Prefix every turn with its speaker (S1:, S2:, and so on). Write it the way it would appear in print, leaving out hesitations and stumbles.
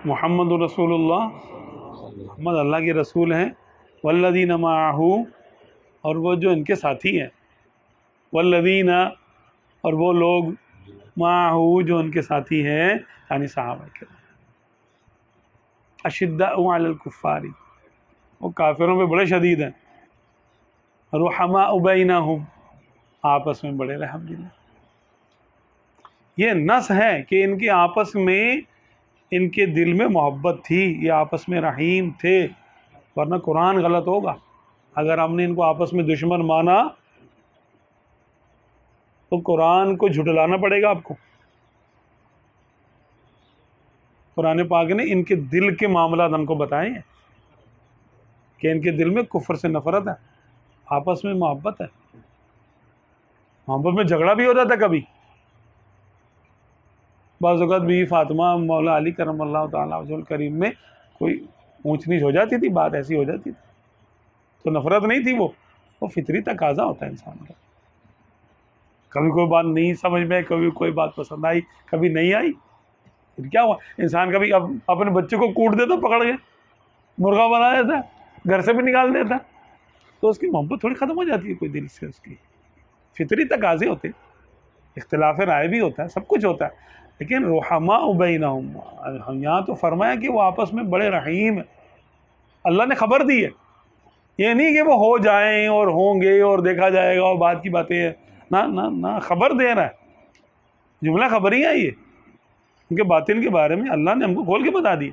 S1: محمد رسول اللہ، محمد اللہ کے رسول ہیں، والذین معہ، اور وہ جو ان کے ساتھی ہیں، والذین، اور وہ لوگ، معہ، جو ان کے ساتھی ہیں، یعنی صحابہ کرام، اشداء علی الکفار، وہ کافروں پہ بڑے شدید ہیں، رحماء بینہم، آپس میں بڑے رحم دل ہیں۔ یہ نص ہے کہ ان کے آپس میں، ان کے دل میں محبت تھی، یہ آپس میں رحیم تھے، ورنہ قرآن غلط ہوگا اگر ہم نے ان کو آپس میں دشمن مانا تو قرآن کو جھٹلانا پڑے گا آپ کو۔ قرآن پاک نے ان کے دل کے معاملات ہم کو بتائے ہیں کہ ان کے دل میں کفر سے نفرت ہے، آپس میں محبت ہے، محبت میں جھگڑا بھی ہوتا تھا کبھی، بعض اوقات بھی فاطمہ مولا علی کرم اللہ تعالیٰ وجہ الکریم میں کوئی اونچ نیچ ہو جاتی تھی، بات ایسی ہو جاتی تھی، تو نفرت نہیں تھی، وہ فطری تقاضا ہوتا ہے انسان کا، کبھی کوئی بات نہیں سمجھ میں، کبھی کوئی بات پسند آئی، کبھی نہیں آئی، پھر کیا ہوا؟ انسان کبھی اپنے بچے کو کوٹ دیتا پکڑ کے، مرغا بنا دیتا، گھر سے بھی نکال دیتا، تو اس کی محبت تھوڑی ختم ہو جاتی ہے کوئی دل سے، اس کی فطری تقاضے ہوتے، اختلاف رائے بھی ہوتا ہے، سب کچھ ہوتا ہے، لیکن رحماء بینہم، یہاں تو فرمایا کہ وہ آپس میں بڑے رحیم ہیں، اللہ نے خبر دی ہے، یہ نہیں کہ وہ ہو جائیں اور ہوں گے اور دیکھا جائے گا اور بعد کی باتیں ہیں، نہ نہ نہ، خبر دے رہا ہے، جملہ خبری ہے یہ، ان کے باطن کے بارے میں اللہ نے ہم کو کھول کے بتا دی۔